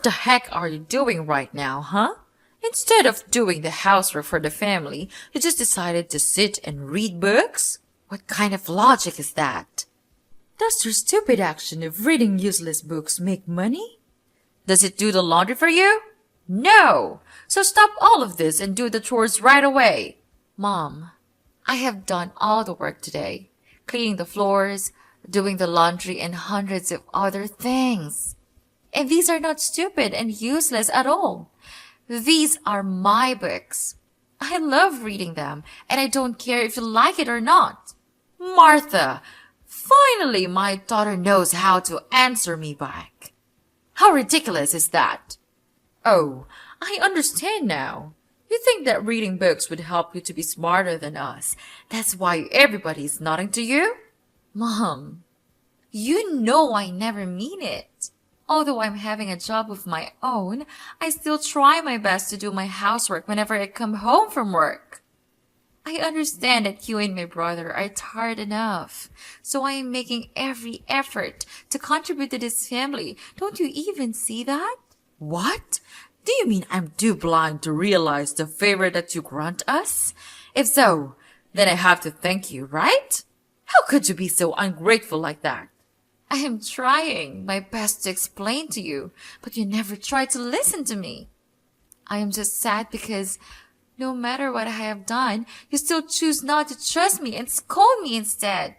the heck are you doing right now, huh? Instead of doing the housework for the family, you just decided to sit and read books? What kind of logic is that? Does your stupid action of reading useless books make money? Does it do the laundry for you? No! So stop all of this and do the chores right away. Mom, I have done all the work today. Cleaning the floors, doing the laundry, and hundreds of other things. And these are not stupid and useless at all. These are my books. I love reading them, and I don't care if you like it or not. Martha, finally my daughter knows how to answer me back. How ridiculous is that? Oh, I understand now. You think that reading books would help you to be smarter than us. That's why everybody is nodding to you? Mom, you know I never mean it. Although I'm having a job of my own, I still try my best to do my housework whenever I come home from work. I understand that you and my brother are tired enough, so I am making every effort to contribute to this family. Don't you even see that? What? Do you mean I'm too blind to realize the favor that you grant us? If so, then I have to thank you, right? How could you be so ungrateful like that? I am trying my best to explain to you, but you never try to listen to me. I am just sad because no matter what I have done, you still choose not to trust me and scold me instead.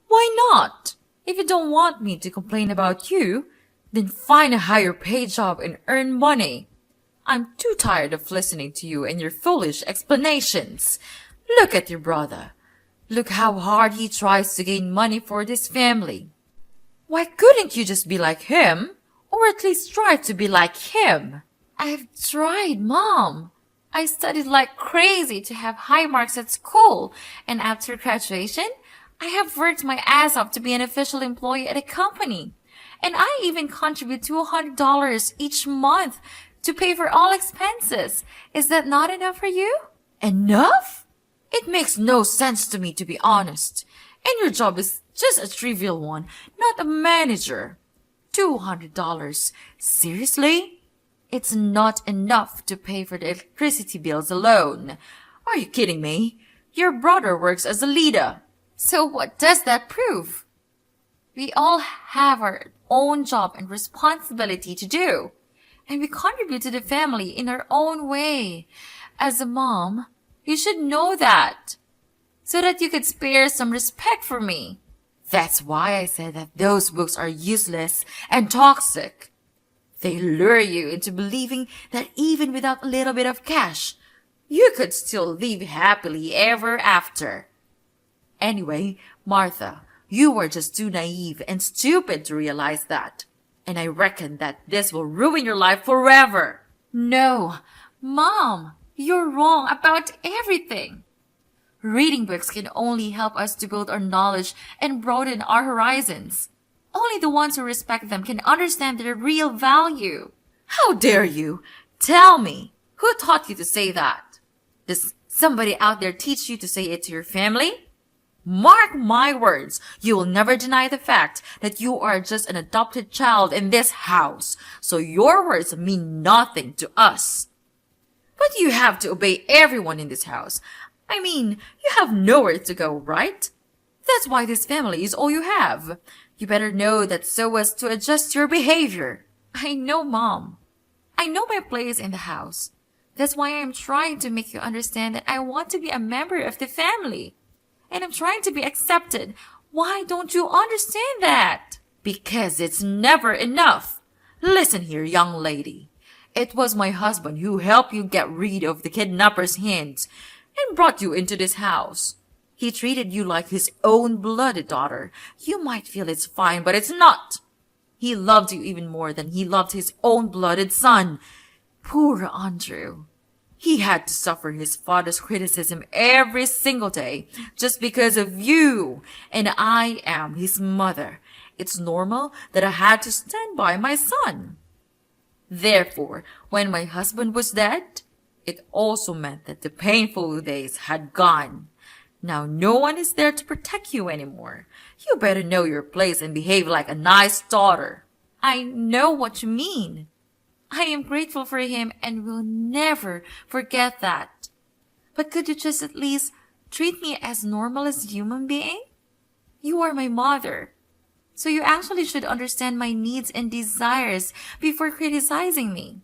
Why not? If you don't want me to complain about you, then find a higher paid job and earn money. I'm too tired of listening to you and your foolish explanations. Look at your brother. Look how hard he tries to gain money for this family. Why couldn't you just be like him? Or at least strive to be like him? I've tried, Mom. I studied like crazy to have high marks at school, and after graduation, I have worked my ass off to be an official employee at a company. And I even contribute $200 each month to pay for all expenses. Is that not enough for you? Enough? It makes no sense to me, to be honest. And your job is just a trivial one, not a manager. $200. Seriously? It's not enough to pay for the electricity bills alone. Are you kidding me? Your brother works as a leader. So what does that prove? We all have our own job and responsibility to do. And we contribute to the family in our own way. As a mom, you should know that. So that you could spare some respect for me. That's why I said that those books are useless and toxic. They lure you into believing that even without a little bit of cash, you could still live happily ever after. Anyway, Martha, you were just too naive and stupid to realize that. And I reckon that this will ruin your life forever. No, Mom, you're wrong about everything. Reading books can only help us to build our knowledge and broaden our horizons. Only the ones who respect them can understand their real value. How dare you? Tell me, who taught you to say that? Does somebody out there teach you to say it to your family? Mark my words, you will never deny the fact that you are just an adopted child in this house, so your words mean nothing to us. But you have to obey everyone in this house. I mean, you have nowhere to go, right? That's why this family is all you have. You better know that so as to adjust your behavior. I know, Mom. I know my place in the house. That's why I'm trying to make you understand that I want to be a member of the family. And I'm trying to be accepted. Why don't you understand that? Because it's never enough. Listen here, young lady. It was my husband who helped you get rid of the kidnapper's hands and brought you into this house. He treated you like his own blooded daughter. You might feel it's fine, but it's not. He loved you even more than he loved his own blooded son. Poor Andrew. He had to suffer his father's criticism every single day just because of you, and I am his mother. It's normal that I had to stand by my son. Therefore, when my husband was dead, it also meant that the painful days had gone. Now no one is there to protect you anymore. You better know your place and behave like a nice daughter. I know what you mean. I am grateful for him and will never forget that. But could you just at least treat me as normal as a human being? You are my mother. So you actually should understand my needs and desires before criticizing me.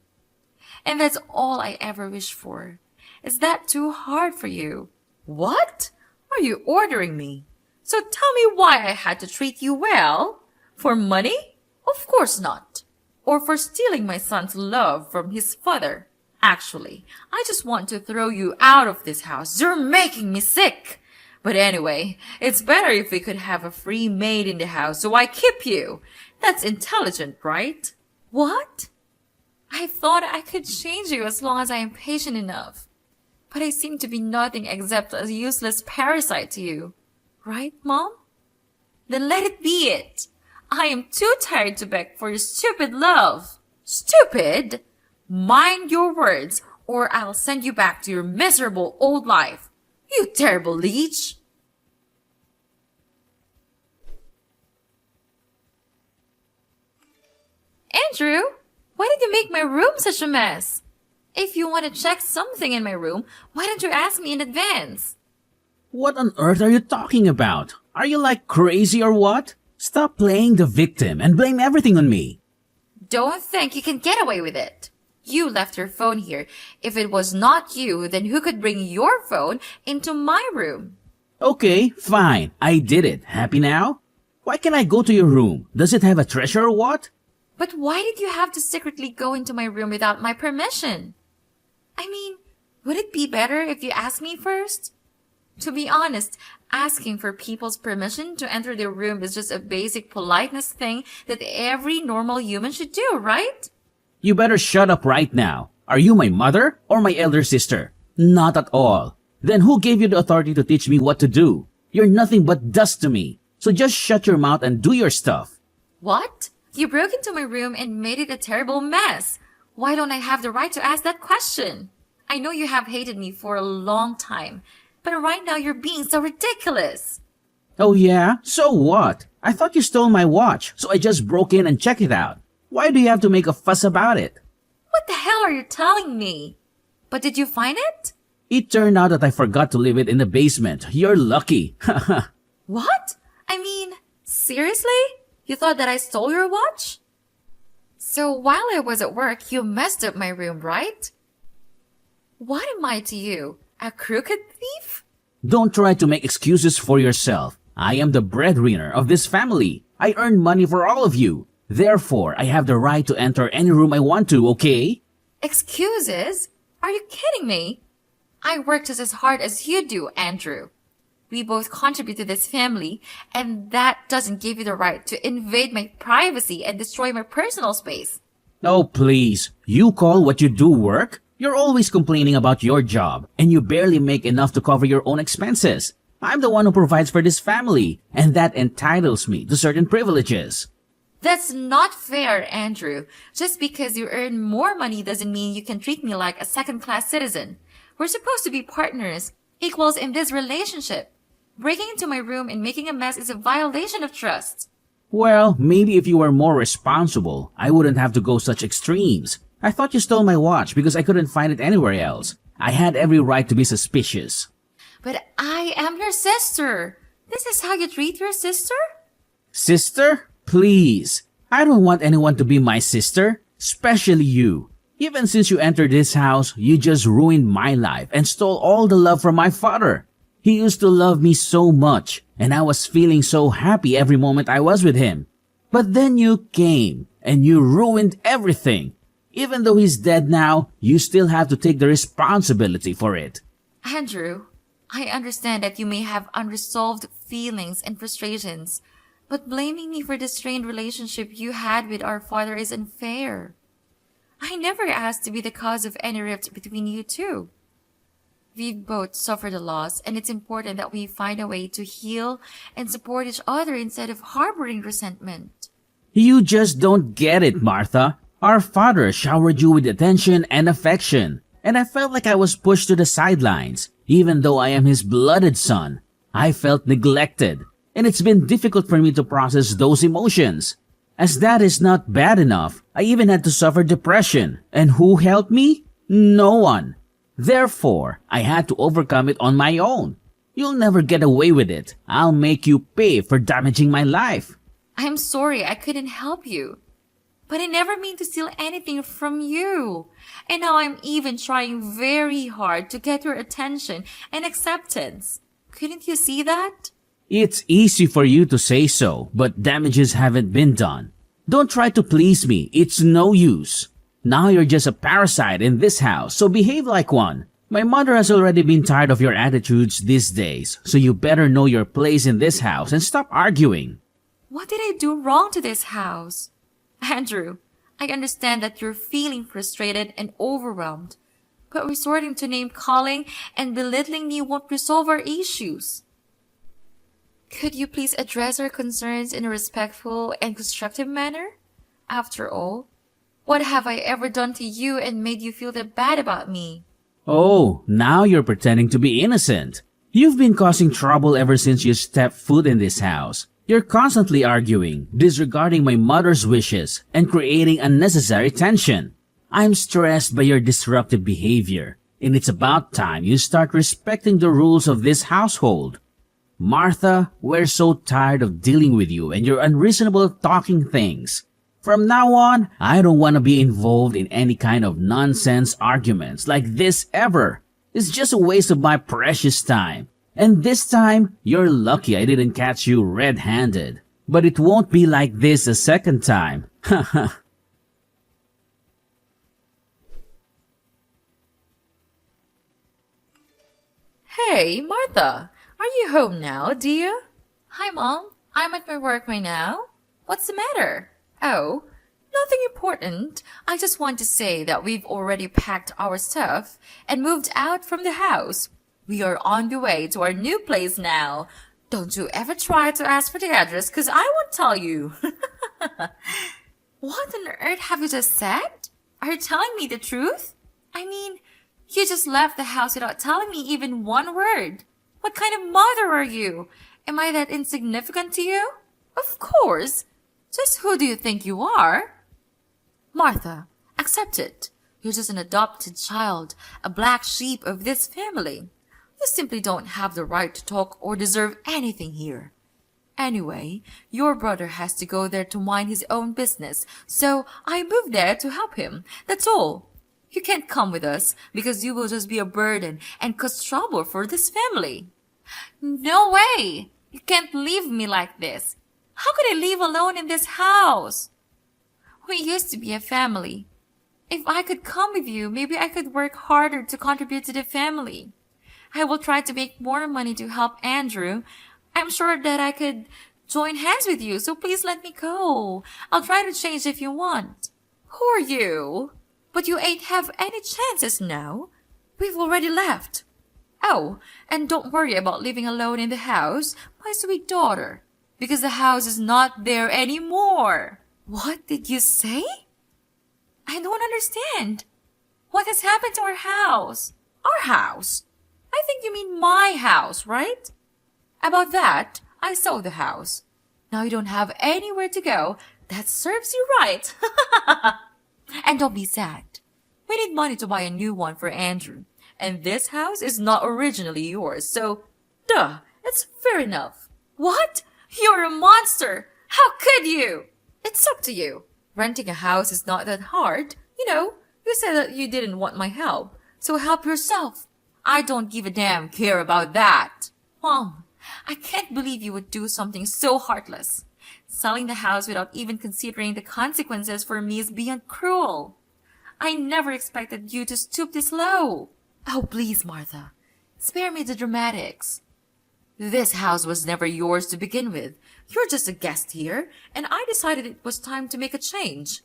And that's all I ever wish for. Is that too hard for you? What? Are you ordering me? So tell me why I had to treat you well? For money? Of course not. Or for stealing my son's love from his father? Actually, I just want to throw you out of this house. You're making me sick. But anyway, it's better if we could have a free maid in the house, so I keep you. That's intelligent, right? What? I thought I could change you as long as I am patient enough. But I seem to be nothing except a useless parasite to you. Right, Mom? Then let it be it. I am too tired to beg for your stupid love. Stupid? Mind your words, or I'll send you back to your miserable old life. You terrible leech! Andrew, why did you make my room such a mess? If you want to check something in my room, why don't you ask me in advance? What on earth are you talking about? Are you like crazy or what? Stop playing the victim and blame everything on me. Don't think you can get away with it. You left your phone here. If it was not you, then who could bring your phone into my room? Okay, fine. I did it. Happy now? Why can't I go to your room? Does it have a treasure or what? But why did you have to secretly go into my room without my permission? I mean, would it be better if you asked me first? To be honest, asking for people's permission to enter their room is just a basic politeness thing that every normal human should do, right? You better shut up right now. Are you my mother or my elder sister? Not at all. Then who gave you the authority to teach me what to do? You're nothing but dust to me. So just shut your mouth and do your stuff. What? You broke into my room and made it a terrible mess. Why don't I have the right to ask that question? I know you have hated me for a long time, but right now you're being so ridiculous. Oh yeah? So what? I thought you stole my watch, so I just broke in and checked it out. Why do you have to make a fuss about it? What the hell are you telling me? But did you find it? It turned out that I forgot to leave it in the basement. You're lucky. What? I mean, seriously? You thought that I stole your watch? So while I was at work, you messed up my room, right? What am I to you? A crooked thief? Don't try to make excuses for yourself. I am the breadwinner of this family. I earn money for all of you. Therefore, I have the right to enter any room I want to, okay? Excuses? Are you kidding me? I work just as hard as you do, Andrew. We both contribute to this family, and that doesn't give you the right to invade my privacy and destroy my personal space. Oh, please. You call what you do work? You're always complaining about your job, and you barely make enough to cover your own expenses. I'm the one who provides for this family, and that entitles me to certain privileges. That's not fair, Andrew. Just because you earn more money doesn't mean you can treat me like a second-class citizen. We're supposed to be partners, equals in this relationship. Breaking into my room and making a mess is a violation of trust. Well, maybe if you were more responsible, I wouldn't have to go such extremes. I thought you stole my watch because I couldn't find it anywhere else. I had every right to be suspicious. But I am your sister. This is how you treat your sister? Sister? Please. I don't want anyone to be my sister, especially you. Even since you entered this house, you just ruined my life and stole all the love from my father. He used to love me so much, and I was feeling so happy every moment I was with him. But then you came, and you ruined everything. Even though he's dead now, you still have to take the responsibility for it. Andrew, I understand that you may have unresolved feelings and frustrations, but blaming me for the strained relationship you had with our father is unfair. I never asked to be the cause of any rift between you two. We've both suffered a loss, and it's important that we find a way to heal and support each other instead of harboring resentment. You just don't get it, Martha. Our father showered you with attention and affection, and I felt like I was pushed to the sidelines. Even though I am his blooded son, I felt neglected, and it's been difficult for me to process those emotions. As that is not bad enough, I even had to suffer depression. And who helped me? No one. Therefore, I had to overcome it on my own. You'll never get away with it. I'll make you pay for damaging my life. I'm sorry I couldn't help you. But I never mean to steal anything from you. And now I'm even trying very hard to get your attention and acceptance. Couldn't you see that? It's easy for you to say so, but damages haven't been done. Don't try to please me. It's no use. Now you're just a parasite in this house, so behave like one. My mother has already been tired of your attitudes these days, so you better know your place in this house and stop arguing. What did I do wrong to this house? Andrew, I understand that you're feeling frustrated and overwhelmed, but resorting to name-calling and belittling me won't resolve our issues. Could you please address our concerns in a respectful and constructive manner? After all, what have I ever done to you and made you feel that bad about me? Oh, now you're pretending to be innocent. You've been causing trouble ever since you stepped foot in this house. You're constantly arguing, disregarding my mother's wishes, and creating unnecessary tension. I'm stressed by your disruptive behavior, and it's about time you start respecting the rules of this household. Martha, we're so tired of dealing with you and your unreasonable talking things. From now on, I don't want to be involved in any kind of nonsense arguments like this ever. It's just a waste of my precious time. And this time, you're lucky I didn't catch you red-handed. But it won't be like this a second time. Haha. Hey, Martha, are you home now, dear? Hi, Mom. I'm at my work right now. What's the matter? Oh, nothing important. I just want to say that we've already packed our stuff and moved out from the house. We are on the way to our new place now. Don't you ever try to ask for the address, 'cause I won't tell you. What on earth have you just said? Are you telling me the truth? I mean, you just left the house without telling me even one word. What kind of mother are you? Am I that insignificant to you? Of course. Just who do you think you are? Martha, accept it. You're just an adopted child, a black sheep of this family. You simply don't have the right to talk or deserve anything here. Anyway, your brother has to go there to mind his own business, so I moved there to help him. That's all. You can't come with us because you will just be a burden and cause trouble for this family. No way! You can't leave me like this. How could I live alone in this house? We used to be a family. If I could come with you, maybe I could work harder to contribute to the family. I will try to make more money to help Andrew. I'm sure that I could join hands with you, so please let me go. I'll try to change if you want. Who are you? But you ain't have any chances now. We've already left. Oh, and don't worry about living alone in the house, my sweet daughter, because the house is not there anymore. What did you say? I don't understand. What has happened to our house? Our house? I think you mean my house, right? About that, I sold the house. Now you don't have anywhere to go. That serves you right. And don't be sad. We need money to buy a new one for Andrew. And this house is not originally yours, so, duh, it's fair enough. What? You're a monster! How could you? It's up to you. Renting a house is not that hard. You said that you didn't want my help, so help yourself. I don't give a damn care about that. Mom, I can't believe you would do something so heartless. Selling the house without even considering the consequences for me is beyond cruel. I never expected you to stoop this low. Oh, please, Martha, spare me the dramatics. This house was never yours to begin with. You're just a guest here, and I decided it was time to make a change.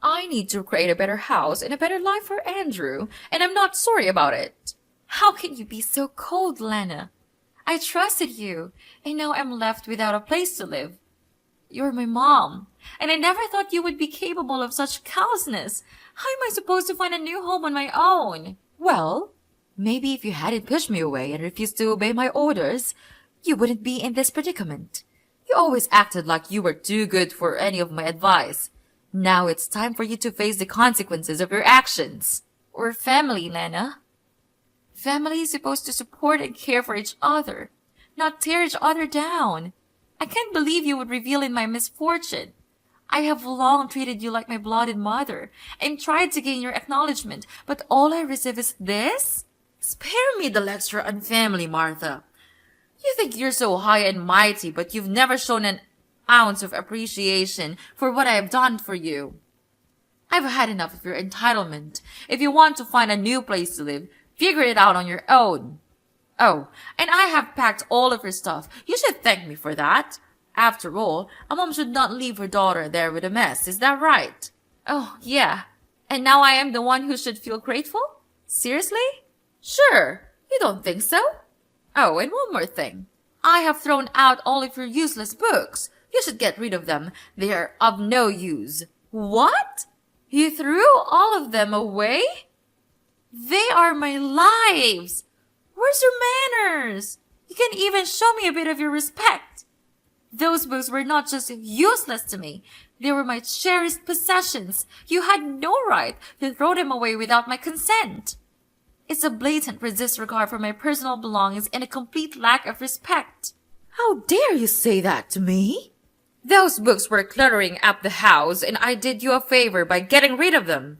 I need to create a better house and a better life for Andrew, and I'm not sorry about it. How can you be so cold, Lana? I trusted you, and now I'm left without a place to live. You're my mom, and I never thought you would be capable of such callousness. How am I supposed to find a new home on my own? Well, maybe if you hadn't pushed me away and refused to obey my orders, you wouldn't be in this predicament. You always acted like you were too good for any of my advice. Now it's time for you to face the consequences of your actions. We're family, Lena. Family is supposed to support and care for each other, not tear each other down. I can't believe you would reveal in my misfortune. I have long treated you like my blooded mother and tried to gain your acknowledgement, but all I receive is this? Spare me the lecture on family, Martha. You think you're so high and mighty, but you've never shown an ounce of appreciation for what I have done for you. I've had enough of your entitlement. If you want to find a new place to live, figure it out on your own. Oh, and I have packed all of your stuff. You should thank me for that. After all, a mom should not leave her daughter there with a mess. Is that right? Oh, yeah. And now I am the one who should feel grateful? Seriously? Sure. You don't think so? Oh, and one more thing. I have thrown out all of your useless books. You should get rid of them. They are of no use. What? You threw all of them away? They are my lives. Where's your manners? You can't even show me a bit of your respect. Those books were not just useless to me. They were my cherished possessions. You had no right to throw them away without my consent. It's a blatant disregard for my personal belongings and a complete lack of respect. How dare you say that to me? Those books were cluttering up the house, and I did you a favor by getting rid of them.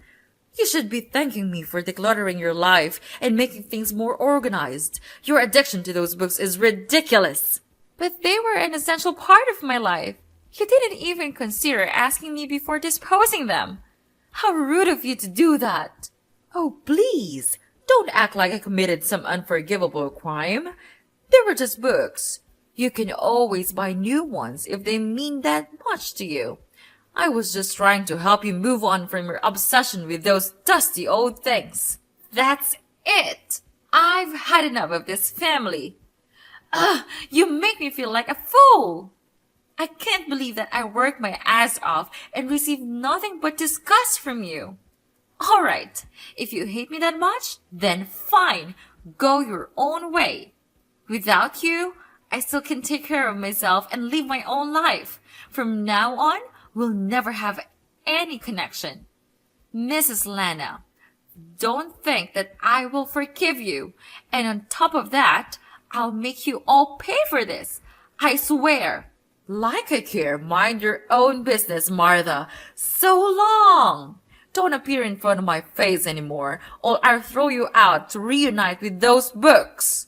You should be thanking me for decluttering your life and making things more organized. Your addiction to those books is ridiculous. But they were an essential part of my life. You didn't even consider asking me before disposing them. How rude of you to do that. Oh, please, don't act like I committed some unforgivable crime. They were just books. You can always buy new ones if they mean that much to you. I was just trying to help you move on from your obsession with those dusty old things. That's it. I've had enough of this family. Ugh, you make me feel like a fool. I can't believe that I worked my ass off and received nothing but disgust from you. All right, if you hate me that much, then fine, go your own way. Without you, I still can take care of myself and live my own life. From now on, we'll never have any connection. Mrs. Lana, don't think that I will forgive you. And on top of that, I'll make you all pay for this. I swear. Like I care, mind your own business, Martha. So long. Don't appear in front of my face anymore, or I'll throw you out to reunite with those books.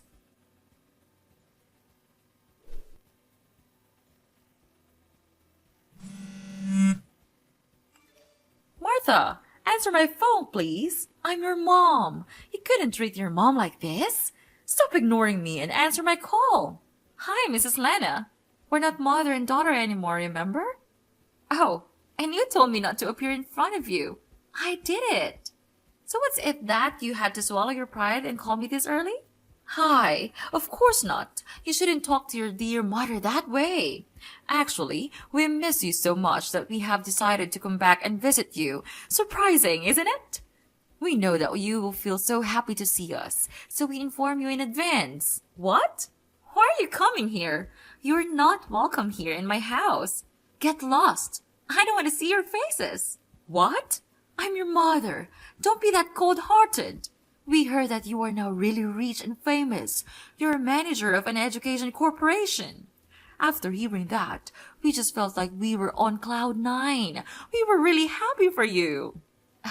Martha, answer my phone, please. I'm your mom. You couldn't treat your mom like this. Stop ignoring me and answer my call. Hi, Mrs. Lana. We're not mother and daughter anymore, remember? Oh, and you told me not to appear in front of you. I did it. So what's it that you had to swallow your pride and call me this early? Hi, of course not. You shouldn't talk to your dear mother that way. Actually, we miss you so much that we have decided to come back and visit you. Surprising, isn't it? We know that you will feel so happy to see us, so we inform you in advance. What? Why are you coming here? You're not welcome here in my house. Get lost. I don't want to see your faces. What? I'm your mother. Don't be that cold-hearted. We heard that you are now really rich and famous. You're a manager of an education corporation. After hearing that, we just felt like we were on cloud nine. We were really happy for you.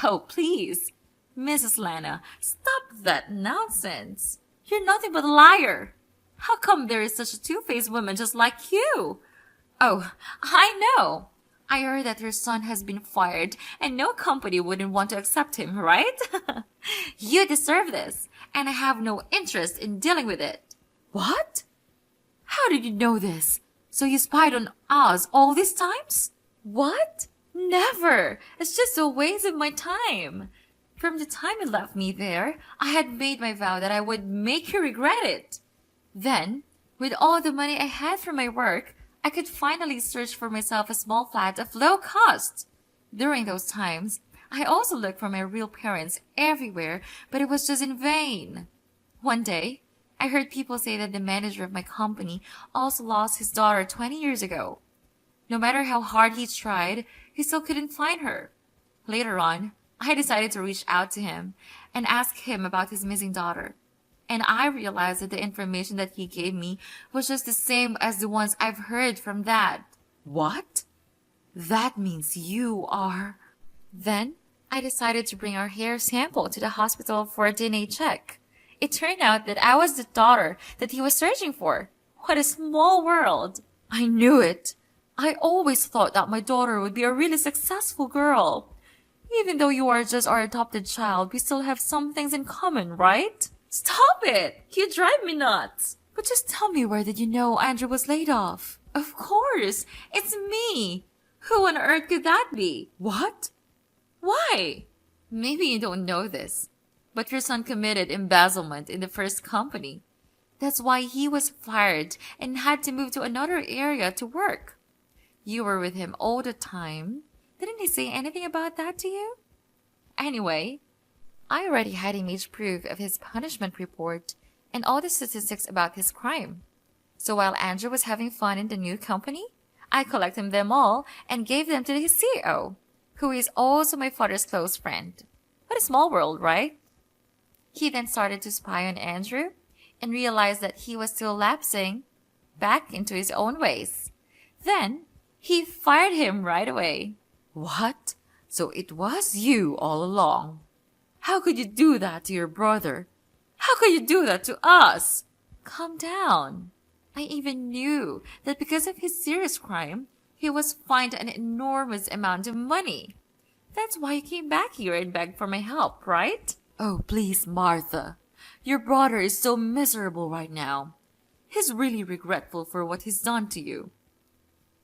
Oh, please. Mrs. Lana, stop that nonsense. You're nothing but a liar. How come there is such a two-faced woman just like you? Oh, I know. I heard that your son has been fired and no company wouldn't want to accept him, right? You deserve this, and I have no interest in dealing with it. What? How did you know this? So you spied on us all these times? What? Never. It's just a waste of my time. From the time you left me there, I had made my vow that I would make you regret it. Then, with all the money I had from my work, I could finally search for myself a small flat of low cost. During those times, I also looked for my real parents everywhere, but it was just in vain. One day, I heard people say that the manager of my company also lost his daughter 20 years ago. No matter how hard he tried, he still couldn't find her. Later on, I decided to reach out to him and ask him about his missing daughter. And I realized that the information that he gave me was just the same as the ones I've heard from Dad. What? That means you are... Then, I decided to bring our hair sample to the hospital for a DNA check. It turned out that I was the daughter that he was searching for. What a small world. I knew it. I always thought that my daughter would be a really successful girl. Even though you are just our adopted child, we still have some things in common, right? Stop it! You drive me nuts! But just tell me, where did you know Andrew was laid off? Of course! It's me! Who on earth could that be? What? Why? Maybe you don't know this, but your son committed embezzlement in the first company. That's why he was fired and had to move to another area to work. You were with him all the time. Didn't he say anything about that to you? Anyway, I already had image proof of his punishment report and all the statistics about his crime. So while Andrew was having fun in the new company, I collected them all and gave them to his CEO, who is also my father's close friend. What a small world, right? He then started to spy on Andrew and realized that he was still lapsing back into his own ways. Then, he fired him right away. What? So it was you all along. How could you do that to your brother? How could you do that to us? Calm down. I even knew that because of his serious crime, he was fined an enormous amount of money. That's why he came back here and begged for my help, right? Oh, please, Martha. Your brother is so miserable right now. He's really regretful for what he's done to you.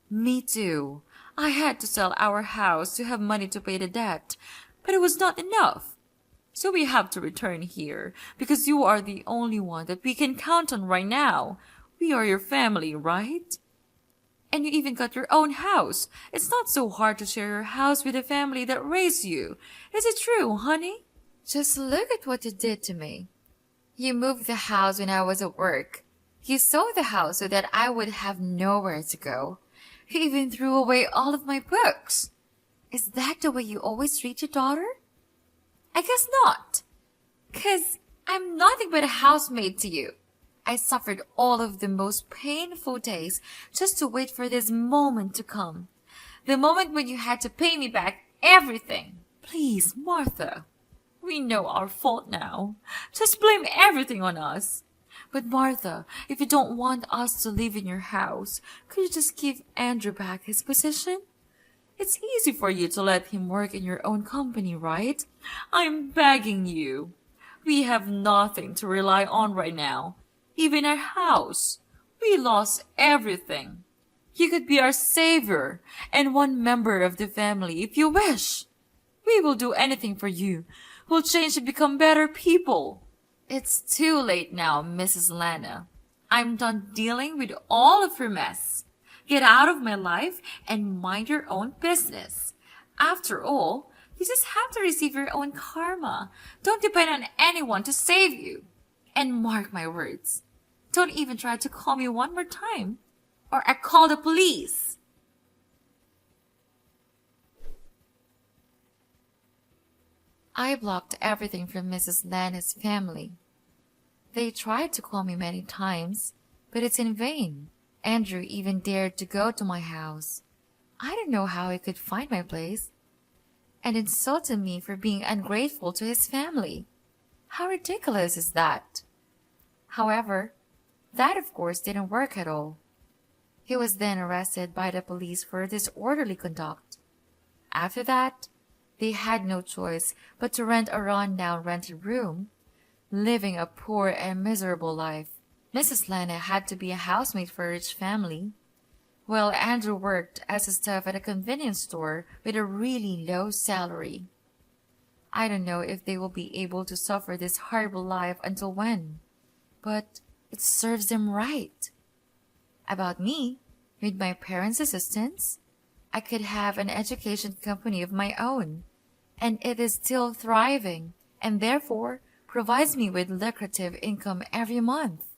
Me too. I had to sell our house to have money to pay the debt, but it was not enough. So we have to return here because you are the only one that we can count on right now. We are your family, right? And you even got your own house. It's not so hard to share your house with the family that raised you. Is it true, honey? Just look at what you did to me. You moved the house when I was at work. You sold the house so that I would have nowhere to go. You even threw away all of my books. Is that the way you always treat your daughter? I guess not. 'Cause I'm nothing but a housemaid to you. I suffered all of the most painful days just to wait for this moment to come. The moment when you had to pay me back everything. Please, Martha. We know our fault now. Just blame everything on us. But Martha, if you don't want us to live in your house, could you just give Andrew back his position? It's easy for you to let him work in your own company, right? I'm begging you. We have nothing to rely on right now. Even our house. We lost everything. You could be our savior and one member of the family if you wish. We will do anything for you. We'll change and become better people. It's too late now, Mrs. Lana. I'm done dealing with all of your mess. Get out of my life and mind your own business. After all, you just have to receive your own karma. Don't depend on anyone to save you. And mark my words, don't even try to call me one more time, or I call the police. I blocked everything from Mrs. Lana's family. They tried to call me many times, but it's in vain. Andrew even dared to go to my house. I don't know how he could find my place, and insulted me for being ungrateful to his family. How ridiculous is that? However, that of course didn't work at all. He was then arrested by the police for disorderly conduct. After that, they had no choice but to rent a run-down rented room, living a poor and miserable life. Mrs. Lana had to be a housemaid for a rich family, while Andrew worked as a staff at a convenience store with a really low salary. I don't know if they will be able to suffer this horrible life until when, but it serves them right. About me, with my parents' assistance, I could have an education company of my own, and it is still thriving and therefore provides me with lucrative income every month.